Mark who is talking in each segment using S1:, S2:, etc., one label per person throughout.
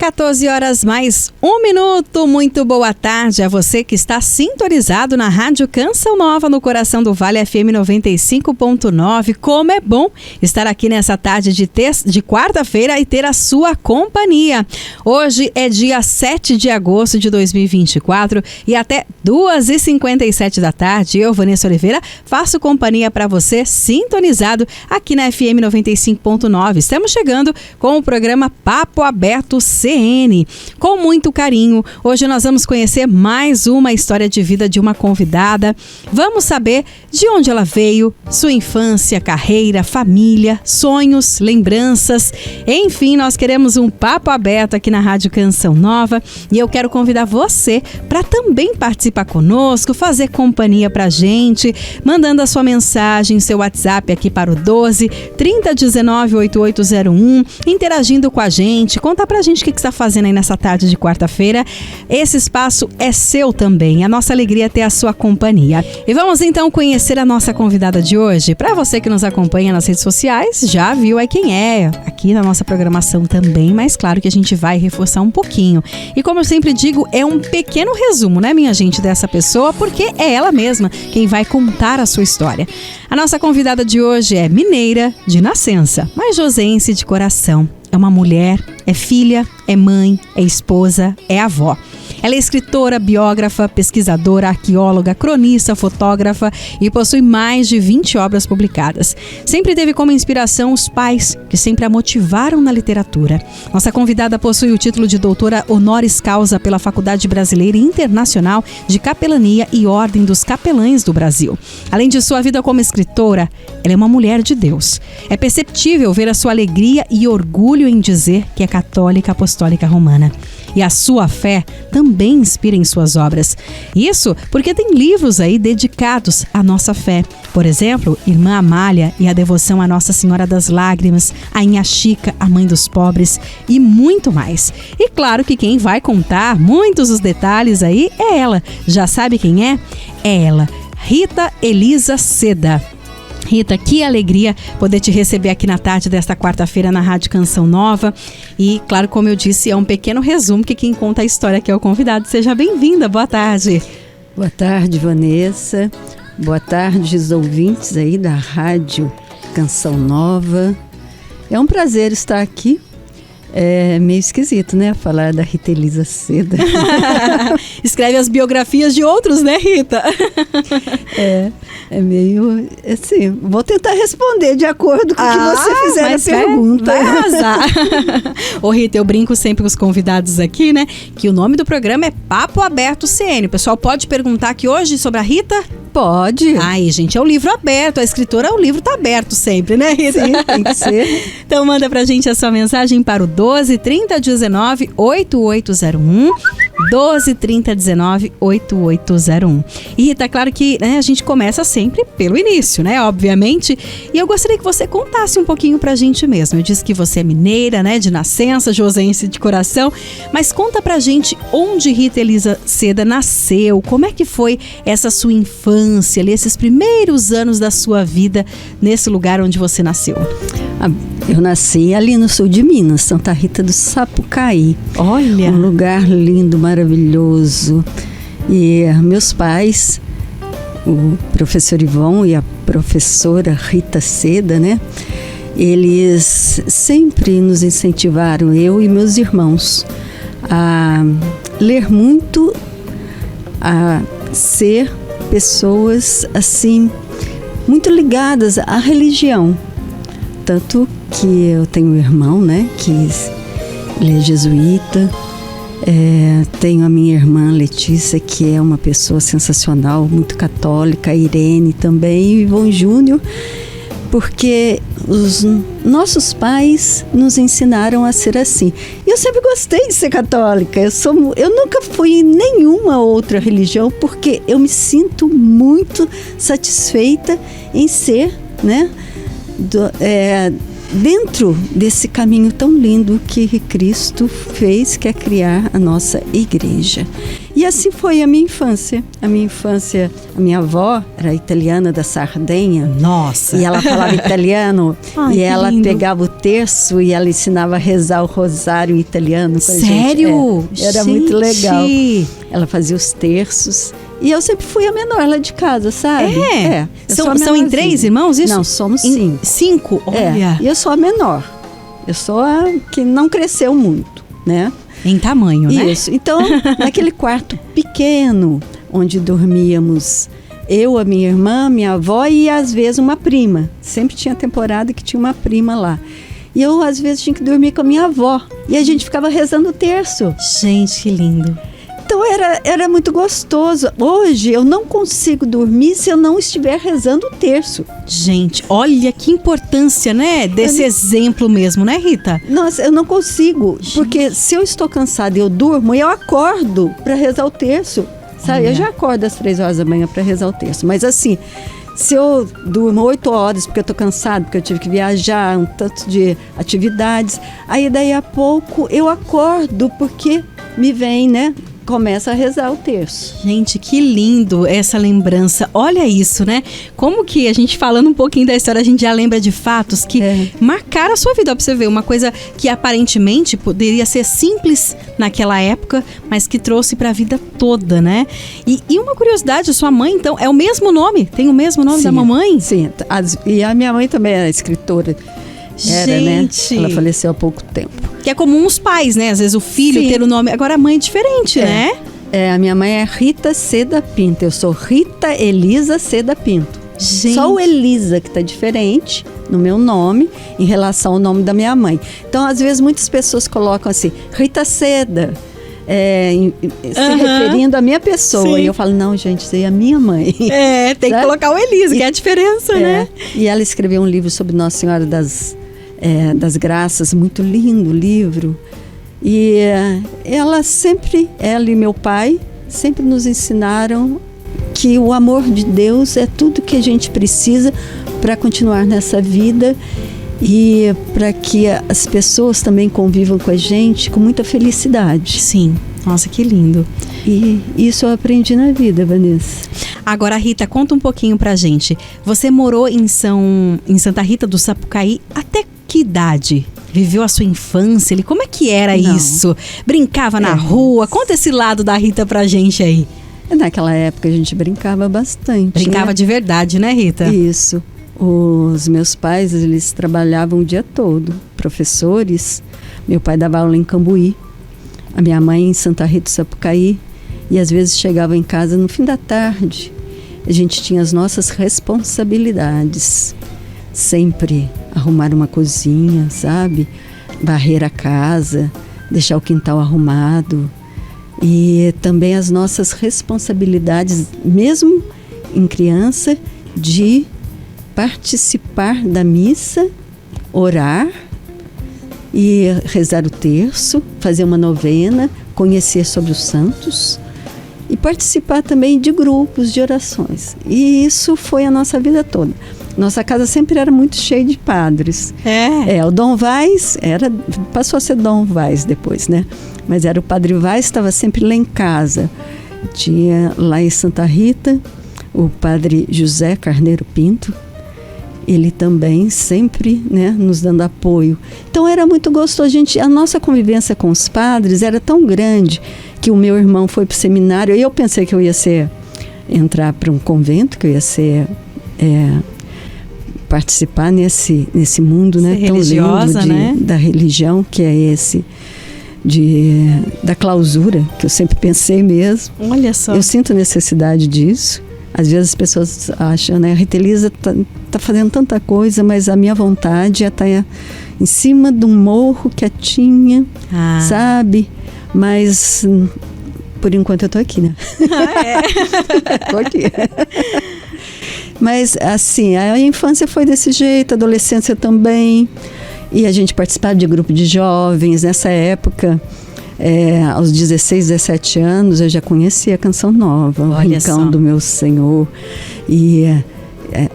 S1: 14 horas mais 1 minuto, muito boa tarde a você que está sintonizado na Rádio Canção Nova no coração do Vale FM 95.9. Como é bom estar aqui nessa tarde de quarta-feira e ter a sua companhia. Hoje é dia 7 de agosto de 2024 e até 2h57 da tarde, eu, Vanessa Oliveira, faço companhia para você sintonizado aqui na FM 95.9. Estamos chegando com o programa Papo Aberto CN. Com muito carinho, hoje nós vamos conhecer mais uma história de vida de uma convidada. Vamos saber de onde ela veio, sua infância, carreira, família, sonhos, lembranças. Enfim, nós queremos um papo aberto aqui na Rádio Canção Nova e eu quero convidar você para também participar conosco, fazer companhia pra gente, mandando a sua mensagem, seu WhatsApp aqui para o 12 3019 8801, interagindo com a gente. Conta pra gente o que você está fazendo aí nessa tarde de quarta-feira. Esse espaço é seu também. A nossa alegria é ter a sua companhia. E vamos então conhecer a nossa convidada de hoje. Para você que nos acompanha nas redes sociais, já viu quem é. Aqui na nossa programação também, mas claro que a gente vai reforçar um pouquinho. E como eu sempre digo, é um pequeno resumo, né, minha gente, dessa pessoa, porque é ela mesma quem vai contar a sua história. A nossa convidada de hoje é mineira de nascença, mas josense de coração. É uma mulher, é filha, é mãe, é esposa, é avó. Ela é escritora, biógrafa, pesquisadora, arqueóloga, cronista, fotógrafa e possui mais de 20 obras publicadas. Sempre teve como inspiração os pais, que sempre a motivaram na literatura. Nossa convidada possui o título de doutora honoris causa pela Faculdade Brasileira e Internacional de Capelania e Ordem dos Capelães do Brasil. Além de sua vida como escritora, ela é uma mulher de Deus. É perceptível ver a sua alegria e orgulho em dizer que é católica apostólica romana. E a sua fé também inspira em suas obras. Isso porque tem livros aí dedicados à nossa fé. Por exemplo, Irmã Amália e a devoção à Nossa Senhora das Lágrimas, a Inha Chica, a Mãe dos Pobres e muito mais. E claro que quem vai contar muitos dos detalhes aí é ela. Já sabe quem é? É ela, Rita Elisa Seda. Rita, que alegria poder te receber aqui na tarde desta quarta-feira na Rádio Canção Nova. E, claro, como eu disse, é um pequeno resumo que quem conta a história aqui é o convidado. Seja bem-vinda, boa tarde.
S2: Boa tarde, Vanessa. Boa tarde, os ouvintes aí da Rádio Canção Nova. É um prazer estar aqui. É meio esquisito, né? Falar da Rita Elisa Seda.
S1: Escreve as biografias de outros, né, Rita?
S2: É meio assim. Vou tentar responder de acordo com o que você fizer a pergunta.
S1: Vai arrasar. Ô, Rita, eu brinco sempre com os convidados aqui, né? Que o nome do programa é Papo Aberto CN. O pessoal pode perguntar aqui hoje sobre a Rita?
S2: Pode.
S1: Ai, gente, é o livro aberto. A escritora, o livro tá aberto sempre, né, Rita?
S2: Sim, tem que ser.
S1: Então manda pra gente a sua mensagem para o 12 3019 8801. 12 3019 8801. E Rita, claro que a gente começa sempre pelo início, né? Obviamente. E eu gostaria que você contasse um pouquinho pra gente mesmo. Eu disse que você é mineira, né? De nascença, josense de coração. Mas conta pra gente onde Rita Elisa Seda nasceu. Como é que foi essa sua infância, ali, esses primeiros anos da sua vida nesse lugar onde você nasceu?
S2: Eu nasci ali no sul de Minas, Santa Rita do Sapucaí.
S1: Olha!
S2: Um lugar lindo, maravilhoso. E meus pais, o professor Ivon e a professora Rita Seda, né? Eles sempre nos incentivaram, eu e meus irmãos, a ler muito, a ser pessoas assim, muito ligadas à religião. Tanto que eu tenho um irmão, né, que ele é jesuíta. Tenho a minha irmã Letícia, que é uma pessoa sensacional, muito católica, a Irene também, e o Ivon Júnior, porque os nossos pais nos ensinaram a ser assim. E eu sempre gostei de ser católica. Eu nunca fui em nenhuma outra religião, porque eu me sinto muito satisfeita em ser, né, dentro desse caminho tão lindo que Cristo fez, que é criar a nossa igreja. E assim foi a minha infância. A minha avó era italiana da Sardenha.
S1: Nossa!
S2: E ela falava italiano.
S1: Ai,
S2: e ela
S1: lindo.
S2: pegava o terço e ela ensinava a rezar o rosário italiano com a gente.
S1: Sério?
S2: Era muito legal. Ela fazia os terços. E eu sempre fui a menor lá de casa, sabe?
S1: São em 3 irmãos isso?
S2: Não, somos 5.
S1: 5? Olha!
S2: E eu sou a menor. Eu sou a que não cresceu muito, né?
S1: Em tamanho, né?
S2: Isso. Então, naquele quarto pequeno, onde dormíamos eu, a minha irmã, minha avó e às vezes uma prima. Sempre tinha temporada que tinha uma prima lá. E eu às vezes tinha que dormir com a minha avó. E a gente ficava rezando o terço.
S1: Gente, que lindo.
S2: Então era muito gostoso. Hoje eu não consigo dormir se eu não estiver rezando o terço.
S1: Gente, olha que importância, né? Desse exemplo mesmo, né, Rita?
S2: Nossa, eu não consigo. Porque se eu estou cansada e eu durmo, eu acordo para rezar o terço. Sabe? Eu já acordo às 3 horas da manhã para rezar o terço. Mas assim, se eu durmo 8 horas porque eu estou cansada, porque eu tive que viajar, um tanto de atividades, aí daí a pouco eu acordo porque me vem, né? Começa a rezar o terço.
S1: Gente, que lindo essa lembrança. Olha isso, né? Como que a gente falando um pouquinho da história, a gente já lembra de fatos que marcaram a sua vida. Ó, pra você ver, uma coisa que aparentemente poderia ser simples naquela época, mas que trouxe pra vida toda, né? E uma curiosidade, sua mãe, então, é o mesmo nome? Tem o mesmo nome da mamãe?
S2: Sim, e a minha mãe também era escritora.
S1: Gente,
S2: né? Ela faleceu há pouco tempo.
S1: Que é comum os pais, né? Às vezes o filho ter o nome. Agora a mãe é diferente, né?
S2: A minha mãe é Rita Seda Pinto. Eu sou Rita Elisa Seda Pinto.
S1: Gente.
S2: Só o Elisa que tá diferente no meu nome em relação ao nome da minha mãe. Então, às vezes, muitas pessoas colocam assim, Rita Seda, se referindo à minha pessoa.
S1: Sim.
S2: E eu falo, não, gente, isso aí é a minha mãe.
S1: Tem que colocar o Elisa, que é a diferença, né?
S2: E ela escreveu um livro sobre Nossa Senhora das Graças, muito lindo livro. E ela e meu pai sempre nos ensinaram que o amor de Deus é tudo que a gente precisa para continuar nessa vida e para que as pessoas também convivam com a gente com muita felicidade.
S1: Sim. Nossa, que lindo.
S2: E isso eu aprendi na vida, Vanessa.
S1: Agora, Rita, conta um pouquinho pra gente. Você morou em Santa Rita do Sapucaí até que idade? Viveu a sua infância? Como é que era isso? Brincava na rua? Conta esse lado da Rita pra gente aí.
S2: Naquela época a gente brincava bastante.
S1: Brincava de verdade, né, Rita?
S2: Isso. Os meus pais, eles trabalhavam o dia todo. Professores. Meu pai dava aula em Cambuí. A minha mãe em Santa Rita do Sapucaí. E às vezes chegava em casa no fim da tarde. A gente tinha as nossas responsabilidades. Sempre arrumar uma cozinha, sabe? Varrer a casa, deixar o quintal arrumado. E também as nossas responsabilidades, mesmo em criança, de participar da missa, orar e rezar o terço, fazer uma novena, conhecer sobre os santos e participar também de grupos de orações. E isso foi a nossa vida toda. Nossa casa sempre era muito cheia de padres. O Dom Vaz passou a ser Dom Vaz depois, né? Mas era o Padre Vaz, estava sempre lá em casa. Tinha lá em Santa Rita o Padre José Carneiro Pinto. Ele também sempre, né, nos dando apoio. Então era muito gostoso. A nossa convivência com os padres era tão grande que o meu irmão foi para o seminário. Eu pensei que eu ia entrar para um convento, que eu ia participar nesse mundo, né, tão lindo né? Da religião, que é esse da clausura, que eu sempre pensei mesmo.
S1: Olha só.
S2: Eu sinto necessidade disso. Às vezes as pessoas acham, né, a Rita Elisa tá fazendo tanta coisa, mas a minha vontade é estar em cima de um morro quietinha, sabe? Mas por enquanto eu tô aqui, né? Tô aqui. Mas assim, a infância foi desse jeito, a adolescência também. E a gente participava de grupo de jovens. Nessa época, aos 16, 17 anos, eu já conhecia a Canção Nova, o Rincão do Meu Senhor. E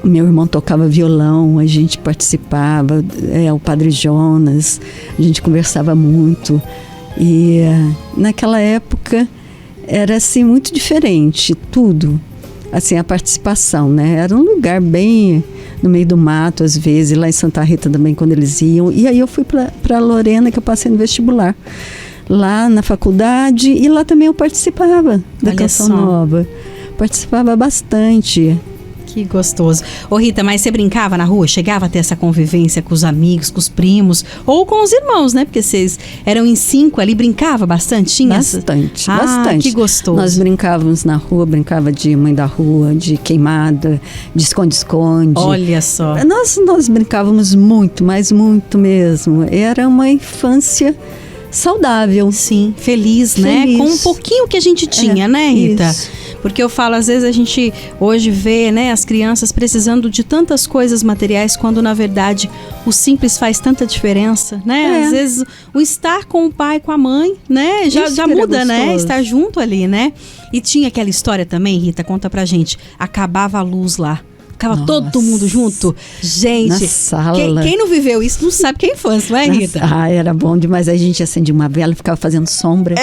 S2: meu irmão tocava violão, a gente participava, o Padre Jonas, a gente conversava muito. E naquela época era assim muito diferente, tudo. Assim, a participação, né? Era um lugar bem no meio do mato, às vezes, lá em Santa Rita também, quando eles iam. E aí eu fui para Lorena, que eu passei no vestibular, lá na faculdade, e lá também eu participava da Canção Nova. Participava bastante.
S1: Que gostoso. Ô Rita, mas você brincava na rua? Chegava a ter essa convivência com os amigos, com os primos, ou com os irmãos, né? Porque vocês eram em 5 ali, brincava bastante? Tinha
S2: bastante,
S1: essa...
S2: bastante.
S1: Que gostoso.
S2: Nós brincávamos na rua, brincava de mãe da rua, de queimada, de esconde-esconde.
S1: Olha só.
S2: Nós brincávamos muito, mas muito mesmo. Era uma infância saudável.
S1: Sim, feliz, né? Com um pouquinho que a gente tinha, né, Rita?
S2: Isso.
S1: Porque eu falo, às vezes a gente hoje vê, né, as crianças precisando de tantas coisas materiais, quando na verdade o simples faz tanta diferença, né? Às vezes o estar com o pai, com a mãe, né, já muda, né? Estar junto ali, né? E tinha aquela história também, Rita, conta pra gente, acabava a luz lá. Ficava todo mundo junto. Gente,
S2: na sala.
S1: Quem não viveu isso não sabe que é infância, não é, Rita?
S2: Era bom demais. A gente acendia uma vela e ficava fazendo sombra.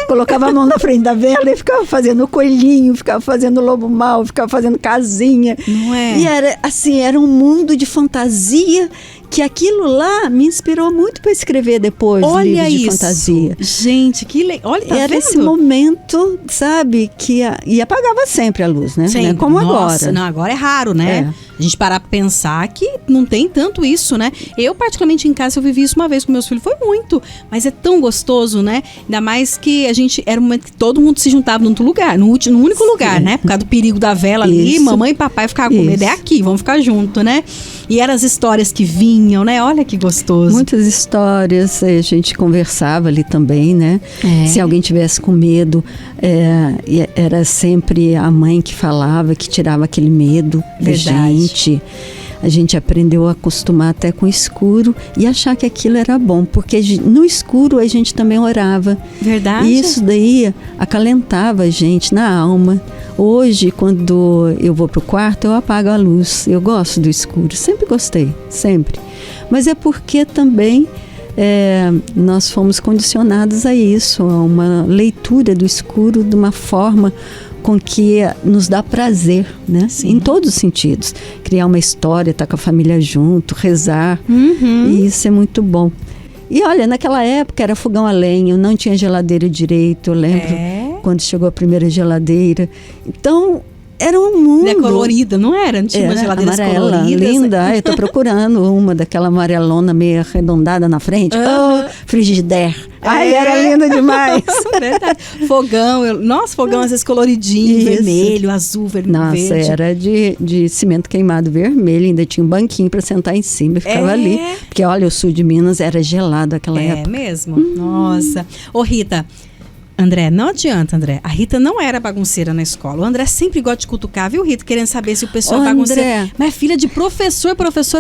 S2: Colocava a mão na frente da vela e ficava fazendo coelhinho, ficava fazendo lobo mau, ficava fazendo casinha.
S1: Não é?
S2: E era assim, era um mundo de fantasia, que aquilo lá me inspirou muito para escrever depois livros de fantasia.
S1: Gente, que legal. Olha, tá
S2: era
S1: vendo?
S2: Esse momento, sabe, e apagava sempre a luz, né?
S1: Sempre.
S2: Não é como
S1: Nossa,
S2: agora.
S1: Não, agora é raro, né? A gente parar pra pensar que não tem tanto isso, né? Eu, particularmente em casa, eu vivi isso uma vez com meus filhos, foi muito. Mas é tão gostoso, né? Ainda mais que a gente, era um momento que todo mundo se juntava no lugar, no único lugar, né? Por causa do perigo da vela ali, mamãe e papai ficavam com medo, é aqui, vamos ficar junto, né? E eram as histórias que vinham, né? Olha que gostoso.
S2: Muitas histórias, a gente conversava ali também, né? Se alguém tivesse com medo, era sempre a mãe que falava, que tirava aquele medo da gente. A gente aprendeu a acostumar até com o escuro e achar que aquilo era bom, porque no escuro a gente também orava.
S1: Verdade.
S2: E isso daí acalentava a gente na alma. Hoje, quando eu vou pro quarto, eu apago a luz. Eu gosto do escuro, sempre gostei, sempre. Mas é porque também nós fomos condicionados a isso, a uma leitura do escuro de uma forma com que nos dá prazer, né? Sim. Em todos os sentidos. Criar uma história, estar com a família junto, rezar. E isso é muito bom. E olha, naquela época era fogão a lenha, não tinha geladeira direito, eu lembro quando chegou a primeira geladeira. Então, era um mundo...
S1: Era colorida, não era? Não tinha uma geladeira
S2: amarela, linda. Eu tô procurando uma daquela amarelona meio arredondada na frente. Frigidaire. Era linda demais.
S1: Verdade. Fogão. Nossa, fogão às vezes coloridinho, vermelho, azul, verde.
S2: Nossa, era de cimento queimado vermelho. Ainda tinha um banquinho para sentar em cima e ficava ali. Porque, olha, o sul de Minas era gelado naquela época. É
S1: mesmo? Nossa. Ô, Rita... André, não adianta, André. A Rita não era bagunceira na escola. O André sempre gosta de cutucar, viu, Rita? Querendo saber se o pessoal é bagunceiro. Mas é filha de professor,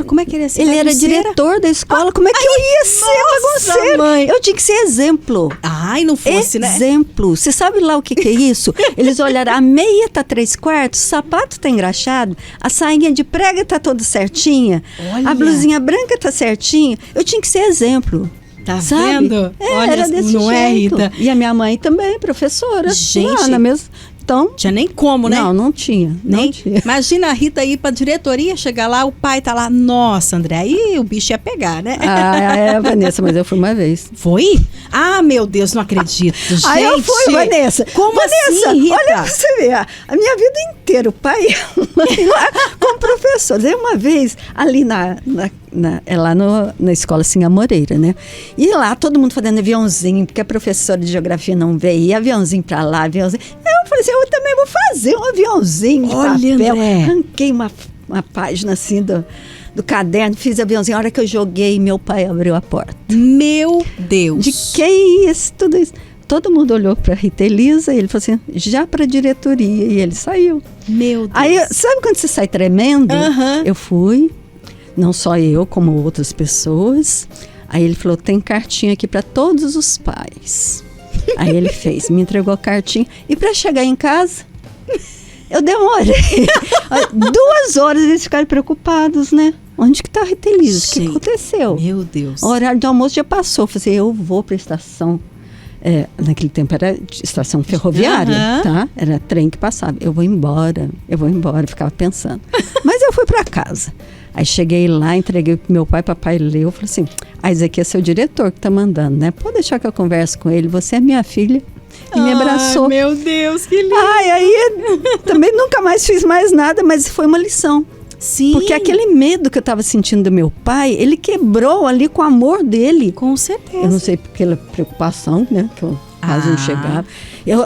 S1: como é que ele ia ser bagunceira?
S2: Ele era diretor da escola, como é que eu ia ser bagunceira? Mãe. Eu tinha que ser exemplo.
S1: Ai, não fosse, né?
S2: Exemplo. Você sabe lá o que é isso? Eles olharam, a meia tá 3/4, o sapato tá engraxado, a sainha de prega tá toda certinha, a blusinha branca tá certinha. Eu tinha que ser exemplo.
S1: Tá vendo?
S2: Olha, era desse
S1: não
S2: jeito.
S1: É, Rita?
S2: E a minha mãe também, professora.
S1: Gente.
S2: Lá na mesma... Então,
S1: tinha nem como, né?
S2: Não tinha. Não tinha.
S1: Imagina a Rita ir pra diretoria, chegar lá, o pai tá lá. Nossa, André, aí o bicho ia pegar, né?
S2: Vanessa, mas eu fui uma vez.
S1: Foi? Ah, meu Deus, não acredito, gente.
S2: Aí eu fui, Vanessa.
S1: Como assim, Rita?
S2: Olha pra você ver, a minha vida inteira, o pai e a mãe lá como professores. Aí uma vez, ali lá na escola Sinha Moreira, né? E lá, todo mundo fazendo aviãozinho, porque a professora de geografia não veio, e aviãozinho pra lá, aviãozinho. Eu falei assim, eu também vou fazer um aviãozinho de papel. André. Arranquei uma página assim do caderno, fiz aviãozinho. A hora que eu joguei, meu pai abriu a porta.
S1: Meu Deus!
S2: De que isso, tudo isso? Todo mundo olhou para Rita Elisa e ele falou assim, já para a diretoria. E ele saiu.
S1: Meu Deus!
S2: Aí, sabe quando você sai tremendo? Eu fui, não só eu, como outras pessoas. Aí ele falou, tem cartinha aqui para todos os pais. Aí ele fez, me entregou a cartinha. E para chegar em casa, eu demorei. 2 horas eles ficaram preocupados, né? Onde que tá a Rita Elisa? O que aconteceu?
S1: Meu Deus.
S2: O horário do almoço já passou. Eu falei, eu vou para a estação naquele tempo era estação ferroviária, tá? Era trem que passava. Eu vou embora, ficava pensando. Mas eu fui para casa. Aí cheguei lá, entreguei pro meu pai, papai leu, falei assim, esse aqui é seu diretor que tá mandando, né? Pode deixar que eu converse com ele, você é minha filha. E me abraçou.
S1: Meu Deus, que lindo!
S2: Aí também nunca mais fiz mais nada, mas foi uma lição.
S1: Sim.
S2: Porque aquele medo que eu estava sentindo do meu pai, ele quebrou ali com o amor dele.
S1: Com certeza.
S2: Eu não sei pela preocupação, né? Que eu quase não chegava.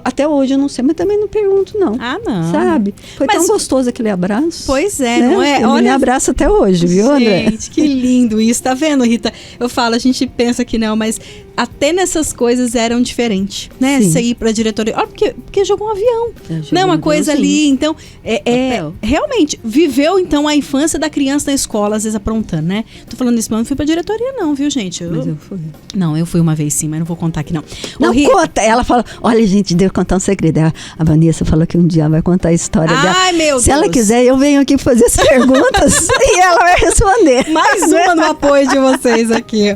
S2: Até hoje eu não sei, mas também não pergunto, não.
S1: Não.
S2: Sabe? Foi tão gostoso aquele abraço.
S1: Pois é,
S2: né?
S1: não é?
S2: Ele me abraça até hoje, viu, André?
S1: Gente, que lindo isso. Tá vendo, Rita? Eu falo, a gente pensa que não, mas até nessas coisas eram diferentes, né?
S2: Sim.
S1: Você ir pra diretoria. Olha, porque jogou um avião. Né? Uma coisa ali. Então, realmente, viveu, então, a infância da criança na escola, às vezes aprontando, né? Tô falando isso, mas eu não fui pra diretoria, não, viu, gente?
S2: Mas eu fui.
S1: Não, eu fui uma vez sim, mas não vou contar aqui, não.
S2: Não, conta! Ela fala, olha, gente, devo contar um segredo. A Vanessa falou que um dia vai contar a história dela.
S1: Ai, meu Deus!
S2: Se ela quiser, eu venho aqui fazer as perguntas e ela vai responder.
S1: Mais uma no apoio de vocês aqui.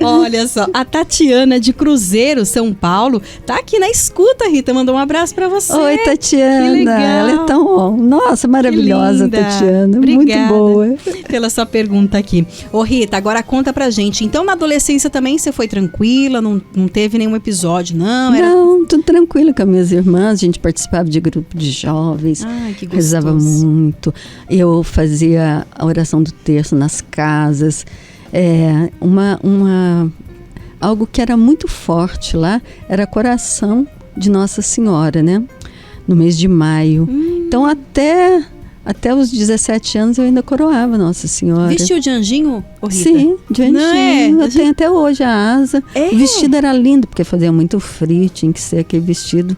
S1: Olha só, a Tatiana de Cruzeiro, São Paulo, tá aqui na escuta, Rita, mandou um abraço pra você.
S2: Oi, Tatiana.
S1: Que legal.
S2: Ela é tão... Nossa, maravilhosa, Tatiana.
S1: Obrigada
S2: muito boa.
S1: Pela sua pergunta aqui. Ô, Rita, agora conta pra gente. Então, na adolescência também você foi tranquila? Não teve nenhum episódio, não?
S2: Não, tudo tranquilo com as minhas irmãs. A gente participava de grupo de jovens.
S1: Ai, que gostoso.
S2: Rezava muito. Eu fazia a oração do terço nas casas. Algo que era muito forte lá era a coração de Nossa Senhora, né? No mês de maio. Então, até os 17 anos eu ainda coroava Nossa Senhora.
S1: Vestiu de anjinho, ô Rita?
S2: Sim, de anjinho. Eu tenho até hoje a asa. O vestido era lindo, porque fazia muito frio, tinha que ser aquele vestido,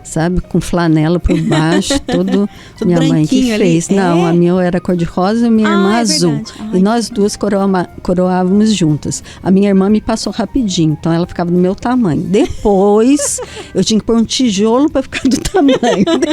S2: sabe, com flanela por baixo, tudo minha mãe que fez.
S1: Ali.
S2: Não, a minha era cor-de-rosa e minha irmã azul. E nós duas coroávamos juntas. A minha irmã me passou rapidinho, então ela ficava do meu tamanho. Depois, eu tinha que pôr um tijolo para ficar do tamanho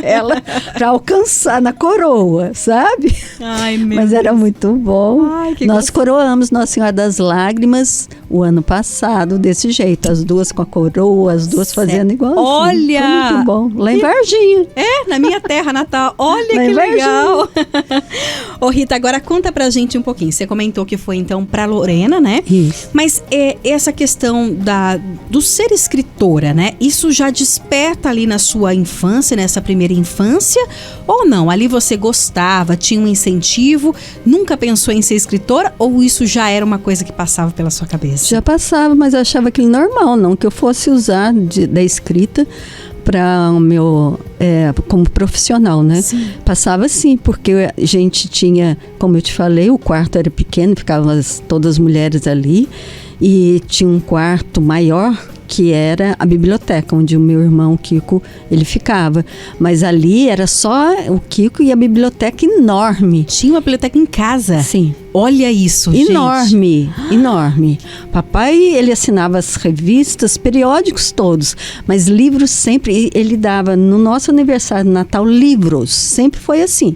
S2: dela, para alcançar na coroa, sabe?
S1: Ai, meu
S2: Mas era
S1: Deus.
S2: muito bom.
S1: Ai,
S2: nós coroamos Nossa Senhora das Lágrimas o ano passado, desse jeito. As duas com a coroa, as duas fazendo igual.
S1: Olha!
S2: Foi muito bom. Lá em Varginha.
S1: Na minha terra natal. Olha que legal. Ô, Rita, agora conta pra gente um pouquinho. Você comentou que foi, então, pra Lorena, né?
S2: Isso.
S1: Mas essa questão do ser escritora, né? Isso já desperta ali na sua infância, nessa primeira infância? Ou não? Ali você gostava, tinha um incentivo, nunca pensou em ser escritora? Ou isso já era uma coisa que passava pela sua cabeça?
S2: Já passava, mas eu achava aquilo normal, não que eu fosse usar da escrita para o meu, como profissional, né?
S1: Sim.
S2: Passava sim, porque a gente tinha, como eu te falei, o quarto era pequeno, ficavam todas as mulheres ali, e tinha um quarto maior, que era a biblioteca, onde o meu irmão Kiko, ele ficava. Mas ali era só o Kiko e a biblioteca enorme.
S1: Tinha uma biblioteca em casa?
S2: Sim.
S1: Olha isso,
S2: enorme, gente. Enorme. Papai, ele assinava as revistas, periódicos todos, mas livros sempre, ele dava no nosso aniversário de Natal, livros. Sempre foi assim.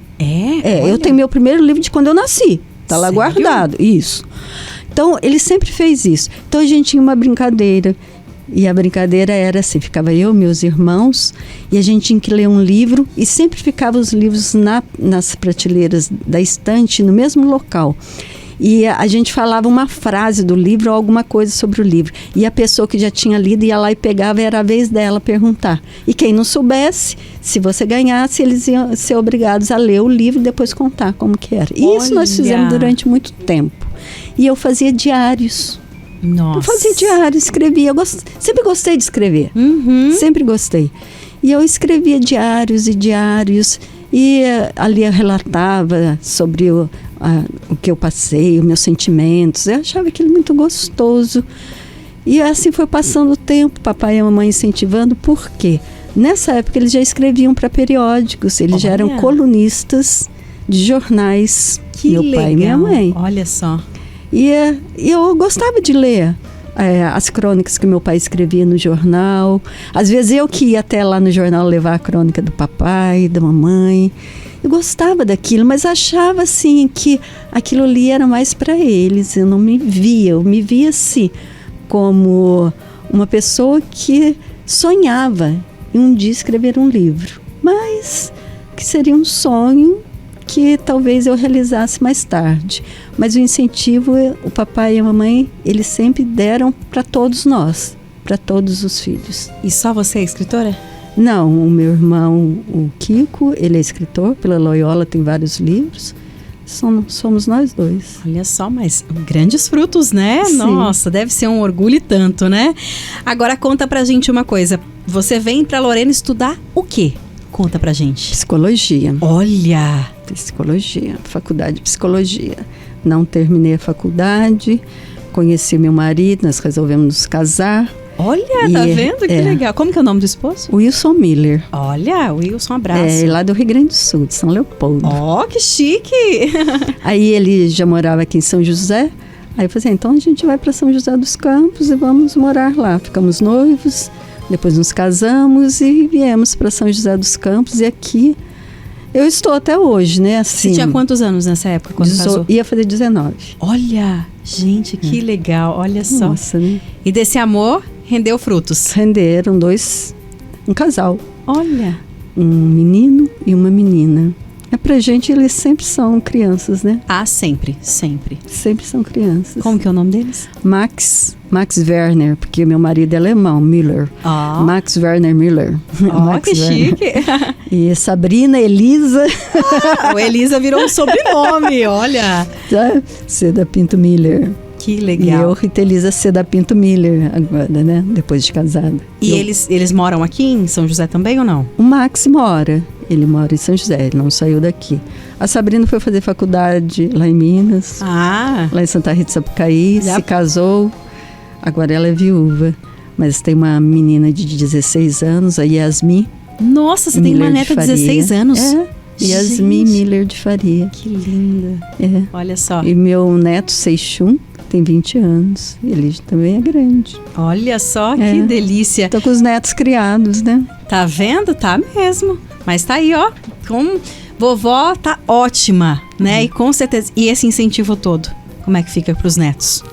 S2: Eu tenho meu primeiro livro de quando eu nasci. Tá lá guardado, isso. Então, ele sempre fez isso. Então, a gente tinha uma brincadeira. E a brincadeira era assim, ficava eu, meus irmãos, e a gente tinha que ler um livro, e sempre ficavam os livros nas prateleiras da estante, no mesmo local. E a gente falava uma frase do livro ou alguma coisa sobre o livro. E a pessoa que já tinha lido ia lá e pegava, era a vez dela perguntar. E quem não soubesse, se você ganhasse, eles iam ser obrigados a ler o livro e depois contar como que era. E isso nós fizemos durante muito tempo. E eu fazia diários.
S1: Nossa.
S2: Eu fazia diário, escrevia. Sempre gostei de escrever. Sempre gostei. E eu escrevia diários e diários. E ali eu relatava sobre o que eu passei, os meus sentimentos. Eu achava aquilo muito gostoso. E assim foi passando o tempo, papai e a mamãe incentivando. Por quê? Nessa época eles já escreviam para periódicos. Eles já eram colunistas de jornais.
S1: Que
S2: meu
S1: legal.
S2: Pai e minha mãe.
S1: Olha só.
S2: E eu gostava de ler as crônicas que meu pai escrevia no jornal. Às vezes eu que ia até lá no jornal levar a crônica do papai, da mamãe. Eu gostava daquilo, mas achava assim que aquilo ali era mais para eles. Eu não me via, eu me via assim como uma pessoa que sonhava em um dia escrever um livro, mas que seria um sonho que talvez eu realizasse mais tarde. Mas o incentivo, o papai e a mamãe, eles sempre deram para todos nós, para todos os filhos.
S1: E só você é escritora?
S2: Não, o meu irmão, o Kiko, ele é escritor, pela Loyola tem vários livros. Somos nós dois.
S1: Olha só, mas grandes frutos, né?
S2: Sim.
S1: Nossa, deve ser um orgulho e tanto, né? Agora conta pra gente uma coisa. Você vem pra Lorena estudar o quê? Conta pra gente.
S2: Psicologia.
S1: Olha!
S2: Psicologia, faculdade de psicologia. Não terminei a faculdade, conheci meu marido, nós resolvemos nos casar.
S1: Olha, tá vendo? Que legal. Como que é o nome do esposo?
S2: Wilson Miller.
S1: Olha, Wilson, abraço.
S2: É, lá do Rio Grande do Sul, de São Leopoldo.
S1: Ó, que chique!
S2: Aí ele já morava aqui em São José. Aí eu falei assim, então a gente vai para São José dos Campos e vamos morar lá. Ficamos noivos, depois nos casamos e viemos para São José dos Campos. E aqui eu estou até hoje, né? Assim,
S1: Você tinha quantos anos nessa época, quando casou?
S2: Ia fazer 19.
S1: Olha, gente, que legal, olha só.
S2: Nossa, né?
S1: E desse amor rendeu frutos?
S2: Renderam um casal.
S1: Olha.
S2: Um menino e uma menina. Pra gente, eles sempre são crianças, né?
S1: Ah, sempre, sempre.
S2: Sempre são crianças.
S1: Como que é o nome deles?
S2: Max Werner, porque meu marido é alemão, Müller.
S1: Oh.
S2: Max Werner Müller.
S1: Oh, que Werner. Chique.
S2: E Sabrina Elisa.
S1: O Elisa virou um sobrenome, olha.
S2: Seda Pinto Miller.
S1: Que legal.
S2: E eu, Rita Elisa Seda Pinto Miller, agora, né? Depois de casada.
S1: E eles moram aqui em São José também ou não?
S2: O Max mora. Ele mora em São José, ele não saiu daqui. A Sabrina foi fazer faculdade lá em Minas.
S1: Ah.
S2: Lá em Santa Rita de Sapucaí, se casou. Agora ela é viúva. Mas tem uma menina de 16 anos, a Yasmin.
S1: Nossa, você
S2: Miller
S1: tem uma neta de 16 anos?
S2: É. Yasmin Miller de Faria.
S1: Que linda.
S2: É.
S1: Olha só.
S2: E meu neto, Seixum, tem 20 anos. Ele também é grande.
S1: Olha só, que delícia.
S2: Tô com os netos criados, né?
S1: Tá vendo? Tá mesmo. Mas tá aí, ó. Vovó tá ótima, né? E com certeza. E esse incentivo todo, como é que fica pros netos?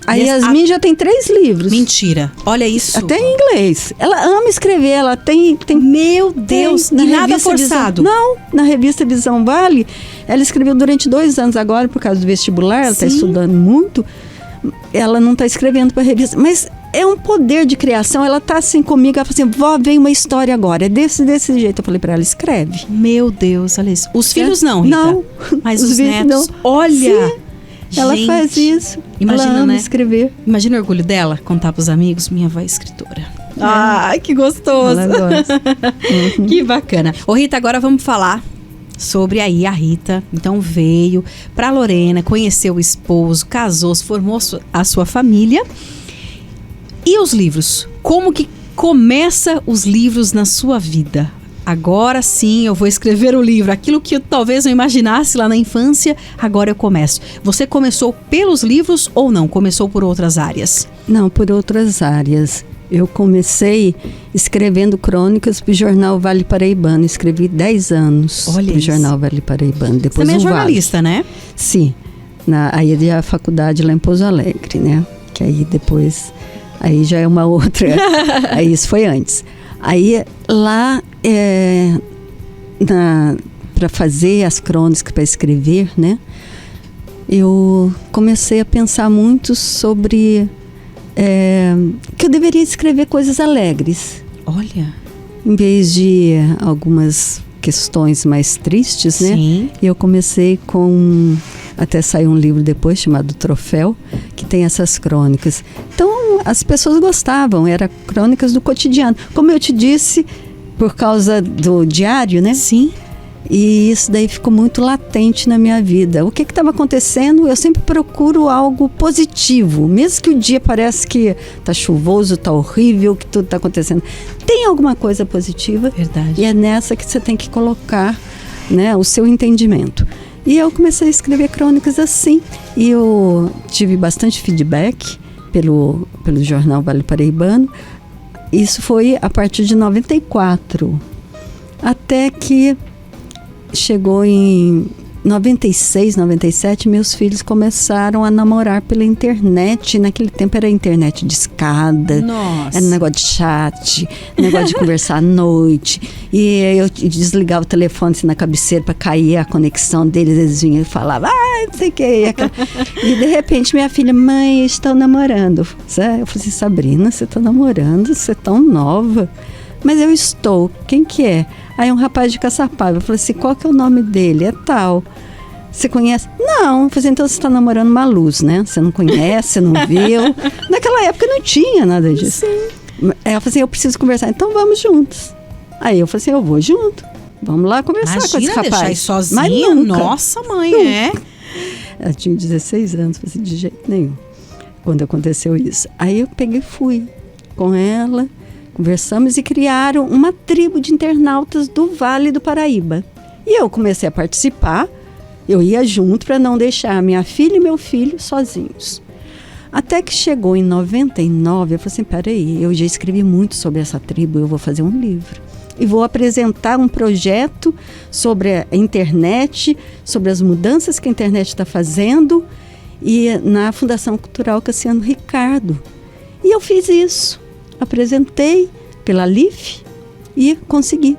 S2: A Yasmin já tem 3 livros.
S1: Mentira. Olha isso.
S2: Até em inglês. Ela ama escrever, ela tem...
S1: Meu Deus, e nada forçado.
S2: Não, na revista Visão Vale, ela escreveu durante 2 anos agora, por causa do vestibular, ela está estudando muito. Ela não está escrevendo para a revista, mas é um poder de criação. Ela tá assim comigo, ela fala assim, vó, vem uma história agora, é desse jeito. Eu falei para ela, escreve.
S1: Meu Deus, olha isso. Os filhos não, Rita.
S2: Não.
S1: Mas os netos,
S2: não.
S1: olha...
S2: Sim. Ela faz isso.
S1: Imagina,
S2: ela ama
S1: né?
S2: escrever.
S1: Imagina o orgulho dela contar pros amigos, minha avó é escritora. Ai, que gostoso.
S2: Ela gosta.
S1: Que bacana. Ô Rita, agora vamos falar sobre aí a Rita. Então veio pra Lorena, conheceu o esposo, casou, formou a sua família. E os livros? Como que começa os livros na sua vida? Agora sim eu vou escrever o livro. Aquilo que eu talvez não imaginasse lá na infância, agora eu começo. Você começou pelos livros ou não? Começou por outras áreas?
S2: Não, por outras áreas. Eu comecei escrevendo crônicas para o jornal Vale Paraibano. Escrevi 10 anos para o jornal Vale Paraibano. Depois
S1: você também é jornalista, né?
S2: Sim. Aí é a faculdade lá em Pouso Alegre, né? Que aí depois... Aí já é uma outra... Aí isso foi antes. Aí lá... para fazer as crônicas, para escrever, né? Eu comecei a pensar muito sobre que eu deveria escrever coisas alegres.
S1: Olha.
S2: Em vez de algumas questões mais tristes, né?
S1: Sim.
S2: Eu comecei com... Até saiu um livro depois chamado Troféu, que tem essas crônicas. Então, as pessoas gostavam, eram crônicas do cotidiano. Como eu te disse... Por causa do diário, né?
S1: Sim.
S2: E isso daí ficou muito latente na minha vida. O que estava acontecendo? Eu sempre procuro algo positivo. Mesmo que o dia parece que tá chuvoso, tá horrível, que tudo tá acontecendo. Tem alguma coisa positiva.
S1: Verdade.
S2: E é nessa que você tem que colocar, né, o seu entendimento. E eu comecei a escrever crônicas assim. E eu tive bastante feedback pelo jornal Vale Paraibano. Isso foi a partir de 94, até que chegou em 96, 97, meus filhos começaram a namorar pela internet. Naquele tempo era internet de escada.
S1: Nossa.
S2: Era negócio de chat, negócio de conversar à noite. E eu desligava o telefone assim, na cabeceira para cair a conexão deles. Eles vinham e falavam, não sei o que. E de repente minha filha, mãe, eu estou namorando. Eu falei assim, Sabrina, você está namorando? Você é tão nova. Mas eu estou. Quem que é? Aí um rapaz de Caçapava. Eu falei assim, qual que é o nome dele? É tal. Você conhece? Não. Eu falei assim, então você está namorando uma luz, né? Você não conhece, você não viu. Naquela época não tinha nada disso. Sim. Aí eu falei assim, eu preciso conversar. Então vamos juntos. Aí eu falei assim, eu vou junto. Vamos lá conversar com esse rapaz.
S1: Deixar sozinha? Nossa, mãe, nunca.
S2: Ela tinha 16 anos, falei assim, de jeito nenhum. Quando aconteceu isso. Aí eu peguei e fui com ela. Conversamos e criaram uma tribo de internautas do Vale do Paraíba. E eu comecei a participar, eu ia junto para não deixar minha filha e meu filho sozinhos. Até que chegou em 99, eu falei assim, peraí, eu já escrevi muito sobre essa tribo, eu vou fazer um livro. E vou apresentar um projeto sobre a internet, sobre as mudanças que a internet está fazendo, e na Fundação Cultural Cassiano Ricardo. E eu fiz isso. Apresentei pela LIF e consegui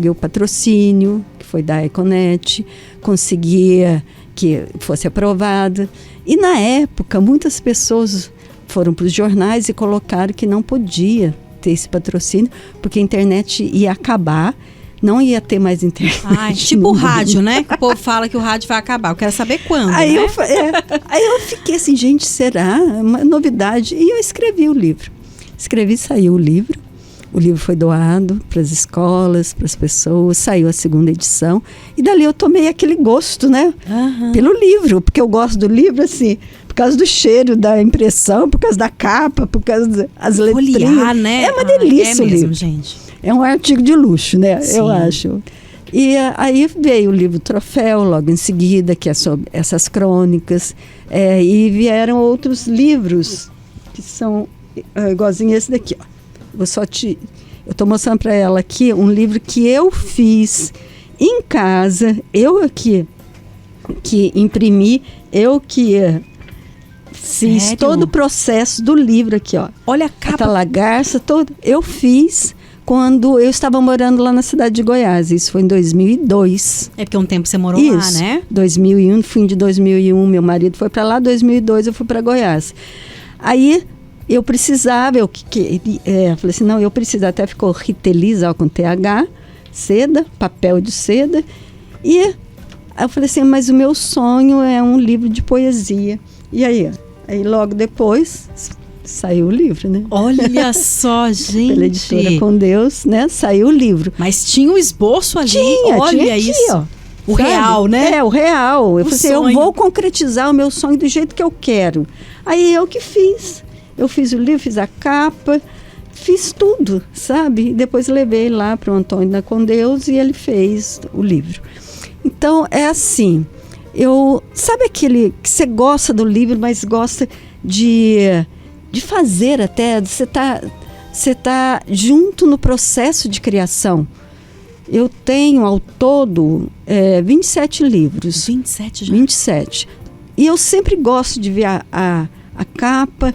S2: o patrocínio, que foi da Econet, consegui que fosse aprovada. E na época, muitas pessoas foram para os jornais e colocaram que não podia ter esse patrocínio, porque a internet ia acabar, não ia ter mais internet.
S1: Ai, tipo o rádio, né? Que o povo fala que o rádio vai acabar. Eu quero saber quando,
S2: aí,
S1: né?
S2: Aí eu fiquei assim, gente, será? Uma novidade. E eu escrevi o livro. Saiu o livro foi doado para as escolas, para as pessoas, saiu a segunda edição, e dali eu tomei aquele gosto, né, pelo livro, porque eu gosto do livro, assim, por causa do cheiro da impressão, por causa da capa, por causa das letrinhas,
S1: né?
S2: É uma delícia o
S1: mesmo,
S2: livro.
S1: Gente.
S2: É um artigo de luxo, né,
S1: Sim.
S2: eu acho. E aí veio o livro Troféu, logo em seguida, que é sobre essas crônicas, e vieram outros livros, que são igualzinho esse daqui, ó. Eu estou mostrando para ela aqui um livro que eu fiz em casa, eu aqui que imprimi, eu que fiz
S1: Sério?
S2: todo o processo do livro aqui, ó.
S1: Olha a capa.
S2: A Talagarça, eu fiz quando eu estava morando lá na cidade de Goiás. Isso foi em 2002.
S1: É porque um tempo você morou
S2: Isso,
S1: lá, né?
S2: 2001, fim de 2001, meu marido foi para lá, 2002 eu fui para Goiás. Aí eu precisava, eu falei assim, não, eu preciso, até ficou Ritelisa com TH, seda, papel de seda, e eu falei assim, mas o meu sonho é um livro de poesia. E aí logo depois saiu o livro, né?
S1: Olha só, gente.
S2: Pela Editora Com Deus, né? Saiu o livro.
S1: Mas tinha um esboço ali,
S2: tinha
S1: aqui,
S2: isso. Ó.
S1: O real, né?
S2: É, o real. Eu falei assim,
S1: sonho.
S2: eu vou concretizar o meu sonho do jeito que eu quero. Aí eu que fiz. Eu fiz o livro, fiz a capa, fiz tudo, sabe? E depois levei lá para o Antônio da Com Deus e ele fez o livro. Então, é assim, sabe aquele que você gosta do livro, mas gosta de fazer até, você tá junto no processo de criação. Eu tenho ao todo 27 livros.
S1: 27 já?
S2: 27. E eu sempre gosto de ver a capa,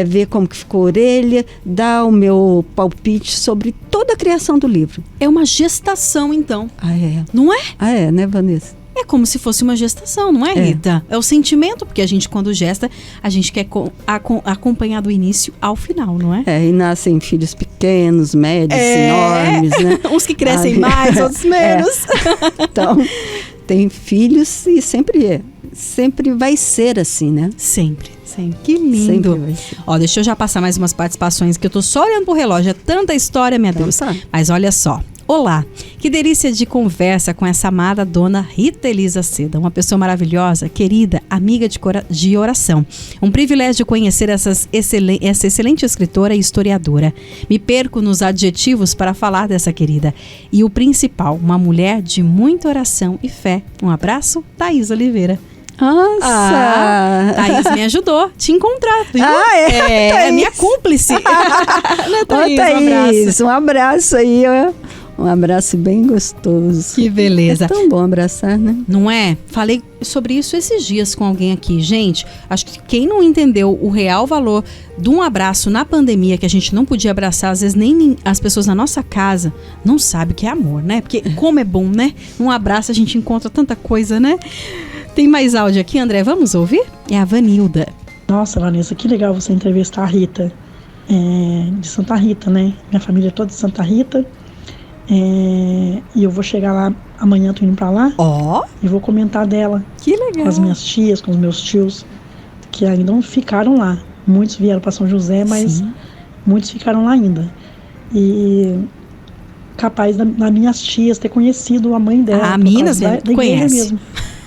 S2: ver como que ficou a orelha, dar o meu palpite sobre toda a criação do livro.
S1: É uma gestação, então.
S2: Ah, é?
S1: Não é?
S2: Ah, é, né, Vanessa?
S1: É como se fosse uma gestação, não é, Rita? É o sentimento, porque a gente, quando gesta, a gente quer acompanhar do início ao final, não é?
S2: E nascem filhos pequenos, médios, enormes, né?
S1: Uns que crescem mais, outros menos.
S2: Então, tem filhos e sempre vai ser assim, né?
S1: Sempre. Que lindo.
S2: Sempre vai ser.
S1: Ó, deixa eu já passar mais umas participações, que eu tô só olhando pro relógio. É tanta história, minha Deus.
S2: Tá.
S1: Mas olha só. Olá, que delícia de conversa com essa amada dona Ritelisa Seda, uma pessoa maravilhosa, querida, amiga de oração. Um privilégio conhecer essa excelente escritora e historiadora. Me perco nos adjetivos para falar dessa querida. E o principal, uma mulher de muita oração e fé. Um abraço, Thaís Oliveira.
S2: Nossa!
S1: Thaís me ajudou a te encontrar, viu?
S2: É
S1: minha cúmplice.
S2: Thaís, um abraço aí, ó. Um abraço bem gostoso.
S1: Que beleza.
S2: É tão bom abraçar, né?
S1: Não é? Falei sobre isso esses dias com alguém aqui. Gente, acho que quem não entendeu o real valor de um abraço na pandemia, que a gente não podia abraçar, às vezes nem as pessoas na nossa casa, não sabe o que é amor, né? Porque como é bom, né? Num abraço a gente encontra tanta coisa, né? Tem mais áudio aqui, André? Vamos ouvir? É a Vanilda.
S3: Nossa, Vanessa, que legal você entrevistar a Rita, de Santa Rita, né? Minha família é toda de Santa Rita. E eu vou chegar lá amanhã, tô indo pra lá. E vou comentar dela.
S1: Que legal.
S3: Com as minhas tias, com os meus tios, que ainda não ficaram lá. Muitos vieram para São José, mas muitos ficaram lá ainda. E capaz das minhas tias ter conhecido a mãe dela.
S1: Minas
S3: da
S1: conhece
S3: mesmo.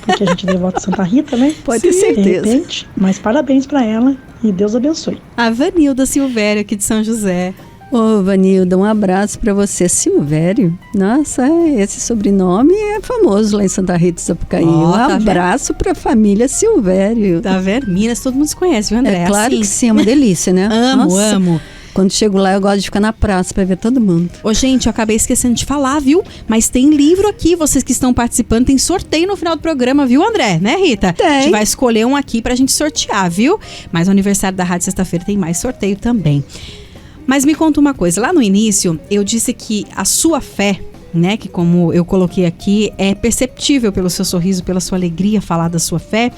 S3: Porque a gente devota Santa Rita, né?
S2: Pode ter certeza.
S3: De repente, mas parabéns para ela e Deus abençoe.
S1: A Vanilda Silvério aqui de São José.
S2: Ô, Vanilda, um abraço para você. Silvério, nossa, esse sobrenome é famoso lá em Santa Rita do Sapucaí. Um abraço para a família Silvério.
S1: Tá vendo? Minas, todo mundo se conhece, viu, André?
S2: É claro que sim, é uma delícia, né?
S1: Amo.
S2: Quando chego lá, eu gosto de ficar na praça para ver todo mundo.
S1: Ô, gente, eu acabei esquecendo de falar, viu? Mas tem livro aqui, vocês que estão participando, tem sorteio no final do programa, viu, André? Né, Rita?
S2: Tem.
S1: A gente vai escolher um aqui pra gente sortear, viu? Mas no aniversário da Rádio Sexta-feira tem mais sorteio também. Mas me conta uma coisa, lá no início eu disse que a sua fé, né, que como eu coloquei aqui, é perceptível pelo seu sorriso, pela sua alegria falar da sua fé,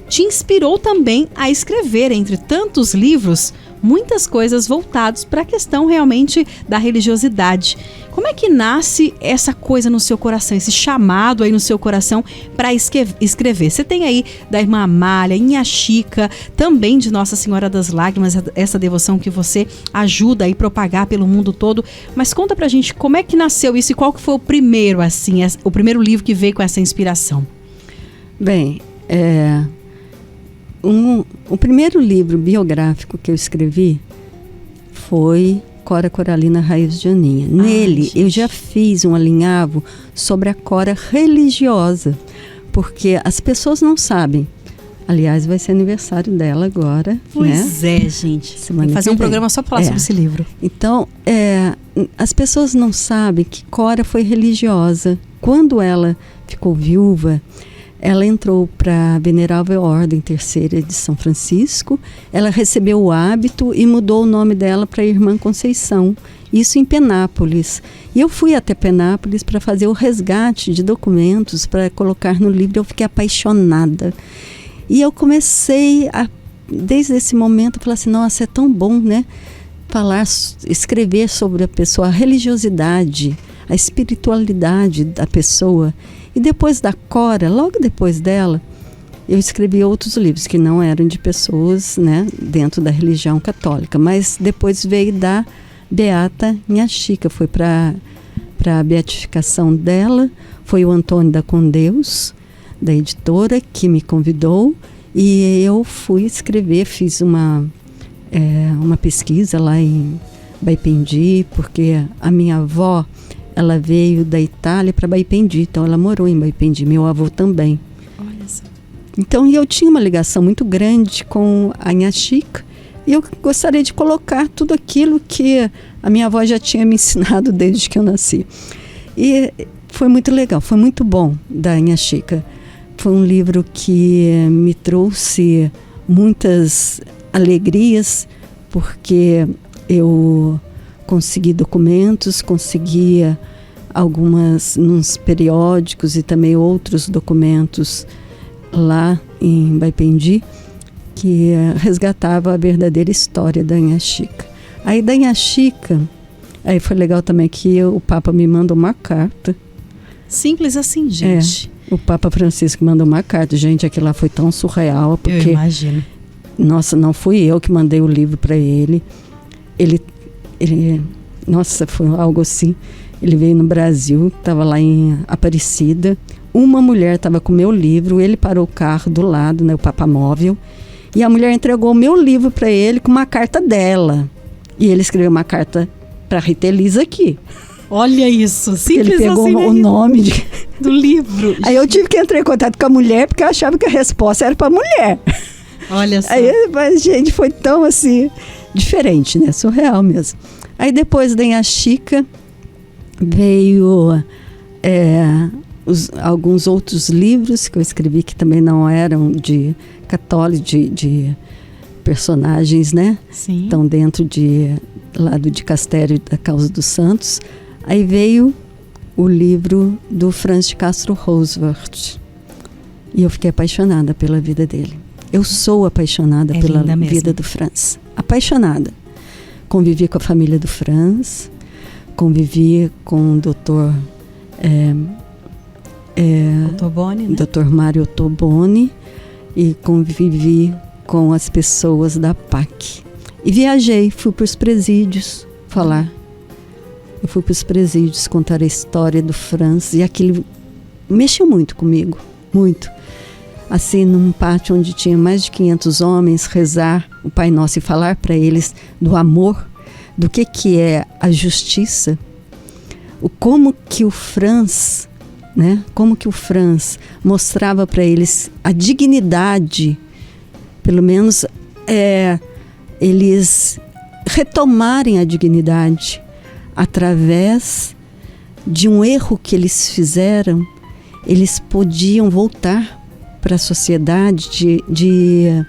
S1: te inspirou também a escrever, entre tantos livros, muitas coisas voltadas para a questão realmente da religiosidade. Como é que nasce essa coisa no seu coração, esse chamado aí no seu coração para escrever? Você tem aí da irmã Amália, Inha Chica, também de Nossa Senhora das Lágrimas, essa devoção que você ajuda a propagar pelo mundo todo. Mas conta pra gente como é que nasceu isso e qual que foi o primeiro, assim, o primeiro livro que veio com essa inspiração.
S2: Bem, o primeiro livro biográfico que eu escrevi foi Cora Coralina Raios de Aninha. Nele, eu já fiz um alinhavo sobre a Cora religiosa, porque as pessoas não sabem. Aliás, vai ser aniversário dela agora.
S1: Pois
S2: né?
S1: Gente. Tem que fazer um programa só para falar sobre esse livro.
S2: Então, as pessoas não sabem que Cora foi religiosa. Quando ela ficou viúva, ela entrou para a Venerável Ordem Terceira de São Francisco, ela recebeu o hábito e mudou o nome dela para Irmã Conceição, isso em Penápolis. E eu fui até Penápolis para fazer o resgate de documentos, para colocar no livro, eu fiquei apaixonada. E eu comecei, desde esse momento, a falar assim, nossa, é tão bom, né? Escrever sobre a pessoa, a religiosidade, a espiritualidade da pessoa. E depois da Cora, logo depois dela, eu escrevi outros livros que não eram de pessoas, né, dentro da religião católica. Mas depois veio da Beata Inha Chica, foi para a beatificação dela, foi o Antônio da Condeus, da editora, que me convidou. E eu fui escrever, fiz uma pesquisa lá em Baipendi, porque a minha avó, ela veio da Itália para Baipendi, então ela morou em Baipendi, meu avô também.
S1: Olha só.
S2: Então eu tinha uma ligação muito grande com a Inha Chica e eu gostaria de colocar tudo aquilo que a minha avó já tinha me ensinado desde que eu nasci. E foi muito legal, foi muito bom da Inha Chica. Foi um livro que me trouxe muitas alegrias, porque eu consegui documentos, conseguia nos periódicos e também outros documentos lá em Baipendi que resgatava a verdadeira história da Inha Chica. Aí da Inha Chica, aí foi legal também que o Papa me mandou uma carta.
S1: Simples assim, gente.
S2: O Papa Francisco mandou uma carta. Gente, aquilo lá foi tão surreal, porque...
S1: Eu imagino.
S2: Nossa, não fui eu que mandei o livro para ele. Ele, nossa, foi algo assim. Ele veio no Brasil, estava lá em Aparecida. Uma mulher estava com o meu livro, ele parou o carro do lado, né, o papamóvel, e a mulher entregou o meu livro para ele com uma carta dela. E ele escreveu uma carta para Rita Elisa aqui.
S1: Olha isso, simples
S2: ele pegou
S1: assim,
S2: o nome
S1: do livro.
S2: Aí eu tive que entrar em contato com a mulher, porque eu achava que a resposta era para a mulher.
S1: Olha só.
S2: Aí, mas, gente, foi tão assim, diferente, né? Surreal mesmo. Aí depois da Inha Chica, veio alguns outros livros que eu escrevi que também não eram de católicos, de personagens, né?
S1: Sim.
S2: Estão dentro lá do Dicastério da Causa dos Santos. Aí veio o livro do Franz de Castro Roosevelt. E eu fiquei apaixonada pela vida dele. Eu sou apaixonada pela vida do Franz. Apaixonada. Convivi com a família do Franz, convivi com o doutor
S1: Ottoboni, né?
S2: Dr. Mário Ottoboni, e convivi com as pessoas da PAC. E viajei, fui para os presídios falar. Eu fui para os presídios contar a história do Franz, e aquilo mexeu muito comigo, muito. Assim, num pátio onde tinha mais de 500 homens, rezar o Pai Nosso e falar para eles do amor, do que é a justiça, como que o Franz, né? Como que o Franz mostrava para eles a dignidade, pelo menos eles retomarem a dignidade através de um erro que eles fizeram, eles podiam voltar para a sociedade de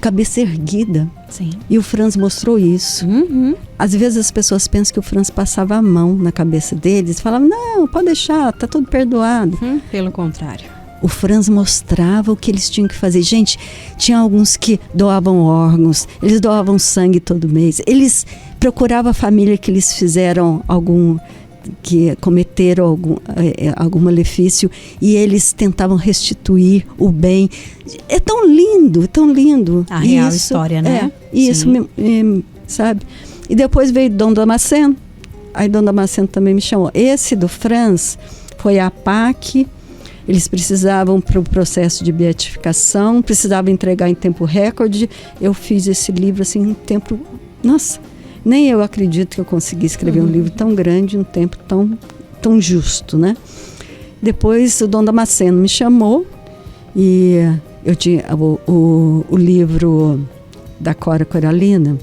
S2: cabeça erguida.
S1: Sim.
S2: E o Franz mostrou isso.
S1: Uhum.
S2: Às vezes as pessoas pensam que o Franz passava a mão na cabeça deles e falavam, não, pode deixar, tá tudo perdoado.
S1: Pelo contrário.
S2: O Franz mostrava o que eles tinham que fazer. Gente, tinha alguns que doavam órgãos, eles doavam sangue todo mês, eles procuravam a família que eles fizeram que cometeram algum malefício, e eles tentavam restituir o bem. É tão lindo, tão lindo.
S1: A real história, né?
S2: Isso, sabe? E depois veio Dom Damasceno. Aí Dom Damasceno também me chamou. Esse do Franz foi a PAC. Eles precisavam para o processo de beatificação, precisavam entregar em tempo recorde. Eu fiz esse livro assim em tempo... Nossa! Nem eu acredito que eu consegui escrever um livro tão grande em um tempo tão justo, né? Depois o Dom Damasceno me chamou, e eu tinha o livro da Cora Coralina,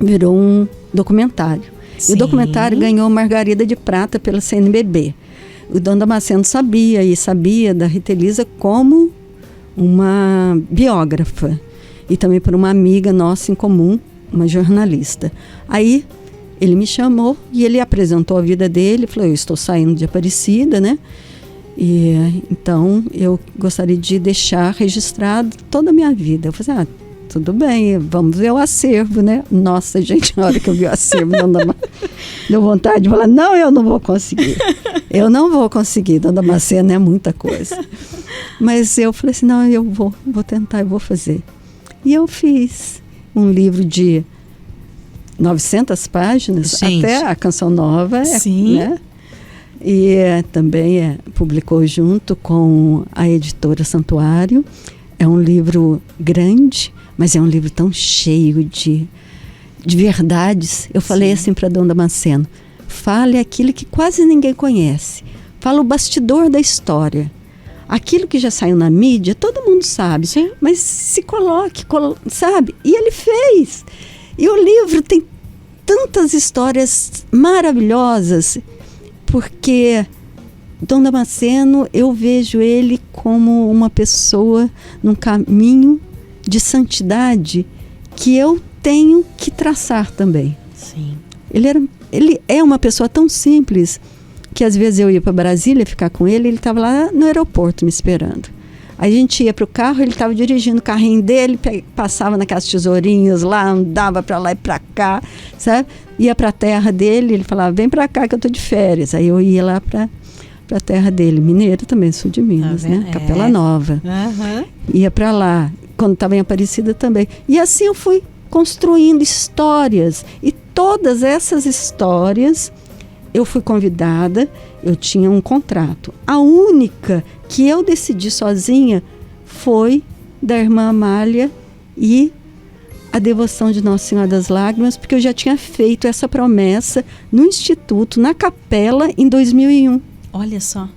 S2: virou um documentário. Sim. E o documentário ganhou Margarida de Prata pela CNBB. O Dom Damasceno sabia da Rita Elisa como uma biógrafa, e também por uma amiga nossa em comum, uma jornalista. Aí ele me chamou e ele apresentou a vida dele, falou, eu estou saindo de Aparecida, né? E então eu gostaria de deixar registrado toda a minha vida. Eu falei, tudo bem, vamos ver o acervo, né? Nossa, gente, na hora que eu vi o acervo, deu vontade de falar, não, eu não vou conseguir. Eu não vou conseguir, Dom Damasceno é muita coisa. Mas eu falei assim, não, eu vou tentar, eu vou fazer. E eu fiz um livro de 900 páginas, sim, até a Canção Nova,
S1: sim,
S2: né? E também publicou junto com a editora Santuário. É um livro grande, mas é um livro tão cheio de verdades. Eu falei assim para Dom Damasceno, fale aquilo que quase ninguém conhece. Fala o bastidor da história. Aquilo que já saiu na mídia, todo mundo sabe.
S1: Sim.
S2: Mas se coloque, sabe? E ele fez. E o livro tem tantas histórias maravilhosas, porque Dom Damasceno, eu vejo ele como uma pessoa num caminho de santidade que eu tenho que traçar também.
S1: Sim.
S2: Ele é uma pessoa tão simples que às vezes eu ia para Brasília ficar com ele, ele estava lá no aeroporto me esperando. Aí a gente ia para o carro, ele estava dirigindo o carrinho dele, passava naquelas tesourinhas lá, andava para lá e para cá, sabe? Ia para a terra dele, ele falava, vem para cá que eu estou de férias. Aí eu ia lá para a terra dele, mineiro também, sul de Minas, né? Capela Nova.
S1: Uhum.
S2: Ia para lá, quando estava em Aparecida também. E assim eu fui construindo histórias, e todas essas histórias eu fui convidada, eu tinha um contrato. A única que eu decidi sozinha foi da irmã Amália e a devoção de Nossa Senhora das Lágrimas, porque eu já tinha feito essa promessa no Instituto, na capela, em 2001.
S1: Olha só.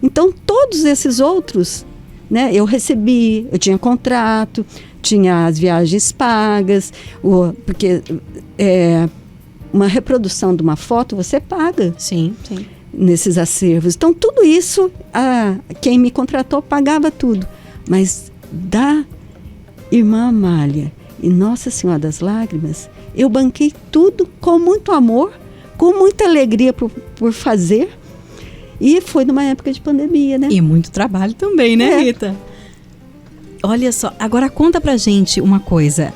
S2: Então, todos esses outros, né, eu recebi, eu tinha contrato, tinha as viagens pagas, porque uma reprodução de uma foto, você paga.
S1: Sim, sim.
S2: Nesses acervos. Então, tudo isso, quem me contratou pagava tudo. Mas da Irmã Amália e Nossa Senhora das Lágrimas, eu banquei tudo com muito amor, com muita alegria por fazer. E foi numa época de pandemia, né?
S1: E muito trabalho também, né, Rita? Olha só, agora conta pra gente uma coisa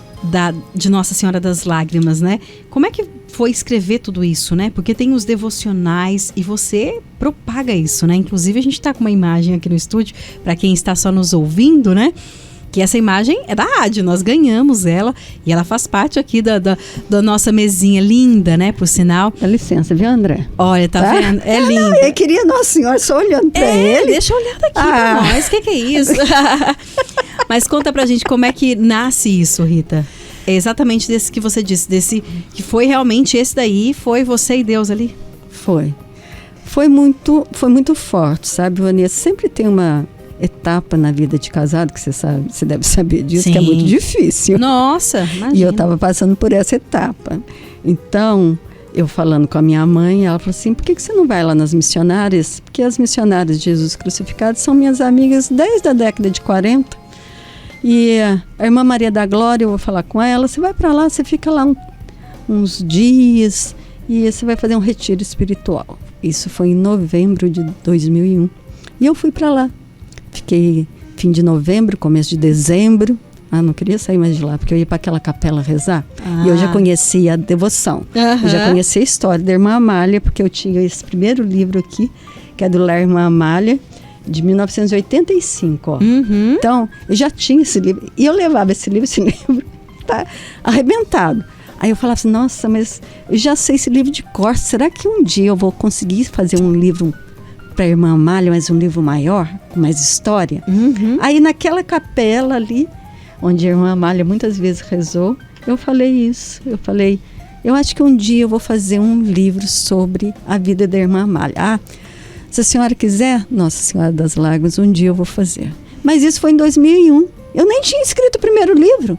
S1: de Nossa Senhora das Lágrimas, né? Como é que foi escrever tudo isso, né? Porque tem os devocionais e você propaga isso, né? Inclusive a gente tá com uma imagem aqui no estúdio, para quem está só nos ouvindo, né? Que essa imagem é da rádio, nós ganhamos ela e ela faz parte aqui da nossa mesinha linda, né? Por sinal.
S2: Dá licença, viu, André?
S1: Olha, tá vendo? É linda.
S2: Eu queria Nossa Senhora só olhando pra ele.
S1: Deixa eu olhar daqui pra nós, o que é isso? Mas conta pra gente como é que nasce isso, Rita. É exatamente desse que você disse, desse que foi realmente esse daí, foi você e Deus ali?
S2: Foi muito forte, sabe, Vanessa? Sempre tem uma etapa na vida de casado, que você deve saber disso, que é muito difícil.
S1: Nossa, imagina.
S2: E eu estava passando por essa etapa. Então, eu falando com a minha mãe, ela falou assim, por que você não vai lá nas missionárias? Porque as missionárias de Jesus Crucificado são minhas amigas desde a década de 40. E a Irmã Maria da Glória, eu vou falar com ela, você vai para lá, você fica lá uns dias e você vai fazer um retiro espiritual. Isso foi em novembro de 2001. E eu fui para lá. Fiquei fim de novembro, começo de dezembro. Não queria sair mais de lá, porque eu ia para aquela capela rezar. E eu já conhecia a devoção. Eu já conhecia a história da Irmã Amália, porque eu tinha esse primeiro livro aqui, que é do Lar Irmã Amália, de 1985. Ó. Então, eu já tinha esse livro. E eu levava esse livro tá arrebentado. Aí eu falava assim, nossa, mas eu já sei esse livro de cor. Será que um dia eu vou conseguir fazer um livro para a Irmã Amália, mas um livro maior, com mais história? Aí naquela capela ali, onde a Irmã Amália muitas vezes rezou, eu falei isso. Eu falei, eu acho que um dia eu vou fazer um livro sobre a vida da Irmã Amália. Se a senhora quiser, Nossa Senhora das Lágrimas, um dia eu vou fazer. Mas isso foi em 2001. Eu nem tinha escrito o primeiro livro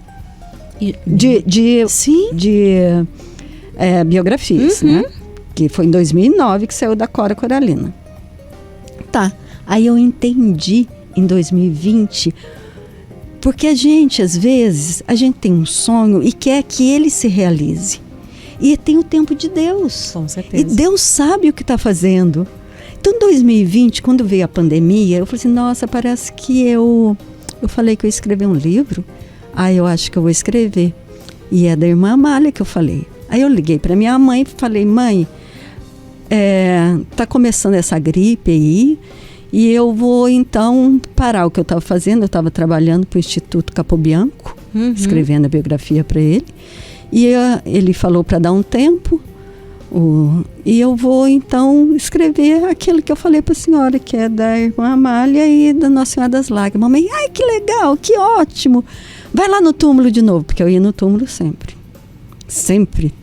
S2: de biografias, né? Que foi em 2009 que saiu da Cora Coralina. Tá, aí eu entendi em 2020, porque a gente, às vezes, a gente tem um sonho e quer que ele se realize. E tem o tempo de Deus.
S1: Com certeza.
S2: E Deus sabe o que está fazendo. Então, em 2020, quando veio a pandemia, eu falei assim, nossa, parece que eu falei que eu ia escrever um livro. Eu acho que eu vou escrever. E é da Irmã Amália que eu falei. Aí eu liguei para minha mãe e falei, mãe, tá começando essa gripe aí, e eu vou então parar o que eu estava fazendo. Eu estava trabalhando para o Instituto Capobianco, escrevendo a biografia para ele, e ele falou para dar um tempo, e eu vou então escrever aquilo que eu falei para a senhora, que é da Irmã Amália e da Nossa Senhora das Lágrimas. Mãe, ai, que legal, que ótimo, vai lá no túmulo de novo, porque eu ia no túmulo sempre,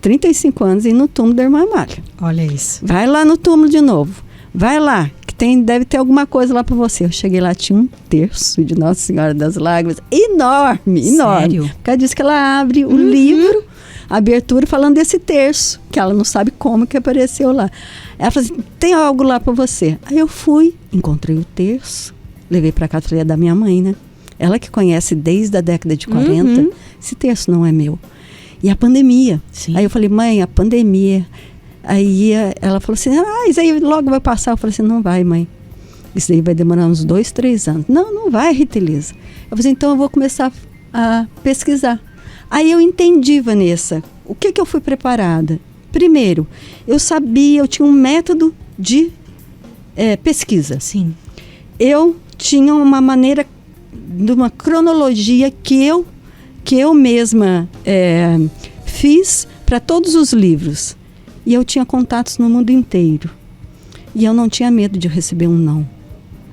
S2: 35 anos, e no túmulo da Irmã Amália.
S1: Olha isso.
S2: Vai lá no túmulo de novo, vai lá, que deve ter alguma coisa lá para você. Eu cheguei lá, tinha um terço de Nossa Senhora das Lágrimas, enorme.
S1: Sério?
S2: Porque ela disse que ela abre o livro, a abertura, falando desse terço, que ela não sabe como que apareceu lá. Ela falou assim, tem algo lá para você. Aí eu fui, encontrei o terço, levei para casa, falei, é da minha mãe, né? Ela que conhece desde a década de 40, esse terço não é meu. E a pandemia.
S1: Sim.
S2: Aí eu falei, mãe, a pandemia. Aí ela falou assim, isso aí logo vai passar. Eu falei assim, não vai, mãe. Isso aí vai demorar uns 2, 3 anos. Não vai, Rita Elisa. Eu falei assim, então eu vou começar a pesquisar. Aí eu entendi, Vanessa, o que eu fui preparada. Primeiro, eu tinha um método de pesquisa.
S1: Sim.
S2: Eu tinha uma maneira, de uma cronologia que eu mesma fiz para todos os livros. E eu tinha contatos no mundo inteiro. E eu não tinha medo de receber um não.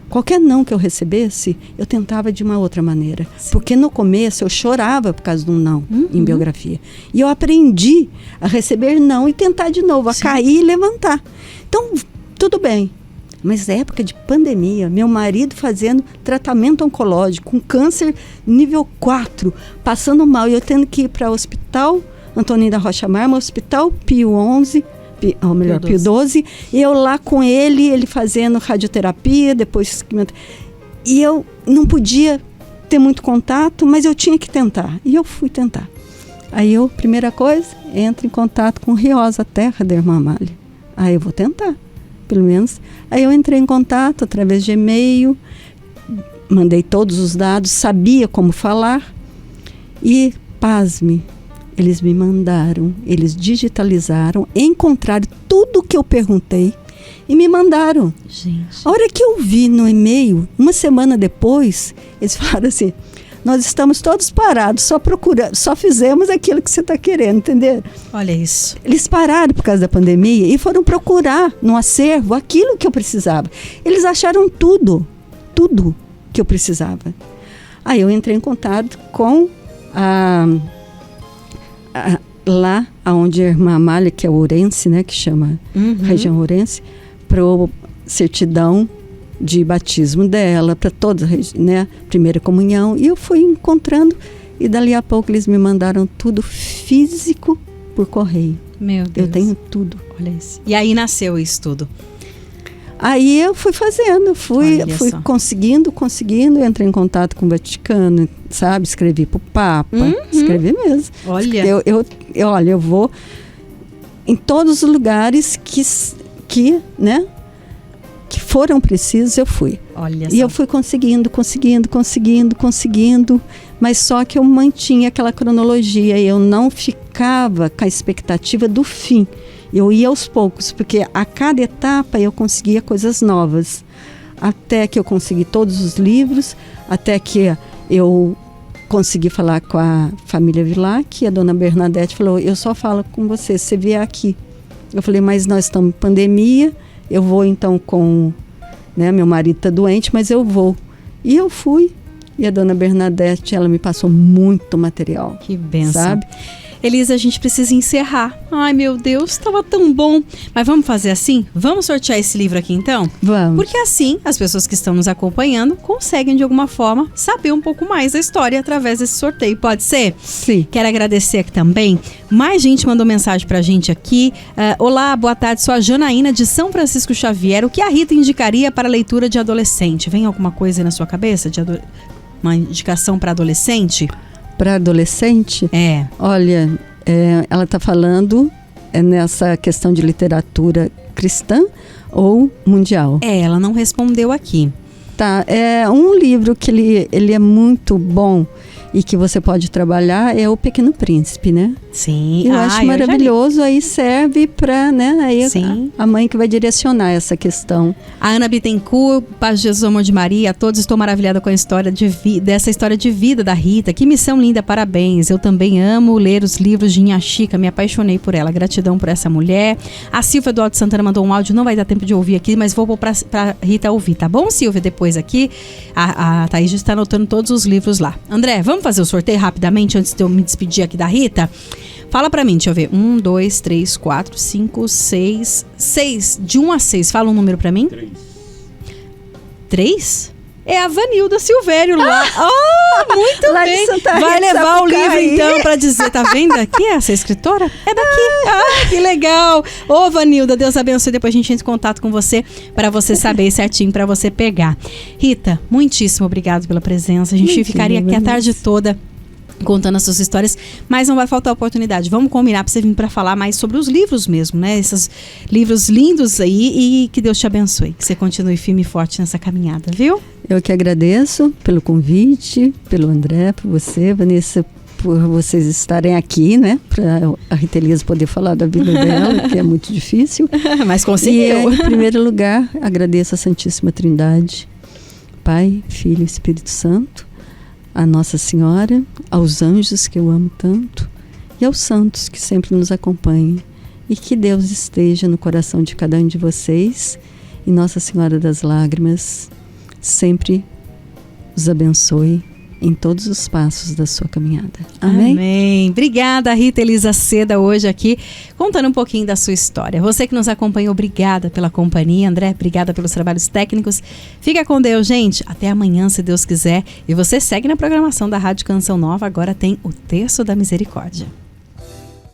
S2: Qualquer não que eu recebesse, eu tentava de uma outra maneira. Sim. Porque no começo eu chorava por causa de um não em biografia. E eu aprendi a receber não e tentar de novo, a cair e levantar. Então, tudo bem. Mas época de pandemia, meu marido fazendo tratamento oncológico, com câncer nível 4, passando mal, e eu tendo que ir para o hospital Antônio da Rocha Marma, Hospital Pio XI, Pio XII, e eu lá com ele fazendo radioterapia, depois... E eu não podia ter muito contato, mas eu tinha que tentar. E eu fui tentar. Aí eu, primeira coisa, entro em contato com Riosa, terra da irmã Amália. Aí eu vou tentar, pelo menos. Aí eu entrei em contato através de e-mail, mandei todos os dados, sabia como falar. E, pasme, eles me mandaram, eles digitalizaram, encontraram tudo o que eu perguntei e me mandaram.
S1: Gente.
S2: A hora que eu vi no e-mail, uma semana depois, eles falaram assim, nós estamos todos parados, só procurando, só fizemos aquilo que você está querendo, entendeu?
S1: Olha isso.
S2: Eles pararam por causa da pandemia e foram procurar no acervo aquilo que eu precisava. Eles acharam tudo que eu precisava. Aí eu entrei em contato com lá onde a irmã Amália, que é Ourense, né, que chama região Ourense, para certidão de batismo dela, para toda, né, primeira comunhão, e eu fui encontrando, e dali a pouco eles me mandaram tudo físico por correio.
S1: Meu Deus.
S2: Eu tenho tudo.
S1: Olha isso. E aí nasceu isso tudo?
S2: Aí eu fui fazendo, fui conseguindo, entrei em contato com o Vaticano, sabe, escrevi pro Papa, escrevi mesmo.
S1: Olha.
S2: Eu vou em todos os lugares que foram precisos, eu fui.
S1: Olha
S2: e
S1: só.
S2: eu fui conseguindo, mas só que eu mantinha aquela cronologia, eu não ficava com a expectativa do fim. Eu ia aos poucos, porque a cada etapa eu conseguia coisas novas. Até que eu consegui todos os livros, até que eu consegui falar com a família Vilac, e a dona Bernadette falou, eu só falo com você, se você vier aqui. Eu falei, mas nós estamos em pandemia, eu vou então com... Né, meu marido está doente, mas eu vou. E eu fui. E a dona Bernadette, ela me passou muito material.
S1: Que bênção.
S2: Sabe?
S1: Elisa, a gente precisa encerrar. Ai, meu Deus, estava tão bom. Mas vamos fazer assim? Vamos sortear esse livro aqui, então?
S2: Vamos.
S1: Porque assim, as pessoas que estão nos acompanhando conseguem, de alguma forma, saber um pouco mais da história através desse sorteio. Pode ser?
S2: Sim.
S1: Quero agradecer aqui também. Mais gente mandou mensagem pra gente aqui. Olá, boa tarde. Sou a Janaína de São Francisco Xavier. O que a Rita indicaria para leitura de adolescente? Vem alguma coisa aí na sua cabeça? Uma indicação para adolescente?
S2: Para adolescente?
S1: É.
S2: Olha, ela está falando nessa questão de literatura cristã ou mundial?
S1: Ela não respondeu aqui.
S2: Tá, é um livro que ele é muito bom e que você pode trabalhar, é O Pequeno Príncipe, né?
S1: Sim.
S2: Eu acho maravilhoso, aí serve para, né, aí a mãe que vai direcionar essa questão.
S1: A Ana Bittencourt, Paz de Jesus, Amor de Maria, a todos, estou maravilhada com a história dessa história de vida da Rita. Que missão linda, parabéns. Eu também amo ler os livros de Inha Chica, me apaixonei por ela. Gratidão por essa mulher. A Silvia do Alto Santana mandou um áudio, não vai dar tempo de ouvir aqui, mas vou pôr pra Rita ouvir, tá bom, Silvia? Depois aqui, a Thaís já está anotando todos os livros lá. André, vamos fazer o sorteio rapidamente antes de eu me despedir aqui da Rita? Fala pra mim, deixa eu ver. 1, 2, 3, 4, 5, 6. 6. De 1 a 6. Fala um número pra mim.
S4: 3.
S1: 3? É a Vanilda Silvério lá. Muito
S2: lá
S1: bem.
S2: De Santa
S1: Vai
S2: Rita,
S1: levar o livro
S2: Sapucaí.
S1: então pra dizer. Tá vendo aqui essa escritora? É daqui. Que legal. Ô, Vanilda, Deus abençoe. Depois a gente entra em contato com você pra você saber certinho, pra você pegar. Rita, muitíssimo obrigado pela presença. A gente ficaria aqui a tarde toda contando as suas histórias, mas não vai faltar oportunidade. Vamos combinar para você vir para falar mais sobre os livros mesmo, né? Esses livros lindos aí, e que Deus te abençoe. Que você continue firme e forte nessa caminhada, viu?
S2: Eu que agradeço pelo convite, pelo André, por você, Vanessa, por vocês estarem aqui, né? Para a Rita Elisa poder falar da vida dela, que é muito difícil.
S1: Mas conseguiu.
S2: E, em primeiro lugar, agradeço a Santíssima Trindade, Pai, Filho e Espírito Santo, a Nossa Senhora, aos anjos que eu amo tanto e aos santos que sempre nos acompanham. E que Deus esteja no coração de cada um de vocês e Nossa Senhora das Lágrimas sempre os abençoe em todos os passos da sua caminhada. Amém?
S1: Amém. Obrigada, Rita Elisa Seda, hoje aqui, contando um pouquinho da sua história. Você que nos acompanhou, obrigada pela companhia. André, obrigada pelos trabalhos técnicos. Fica com Deus, gente. Até amanhã, se Deus quiser. E você segue na programação da Rádio Canção Nova. Agora tem o Terço da Misericórdia.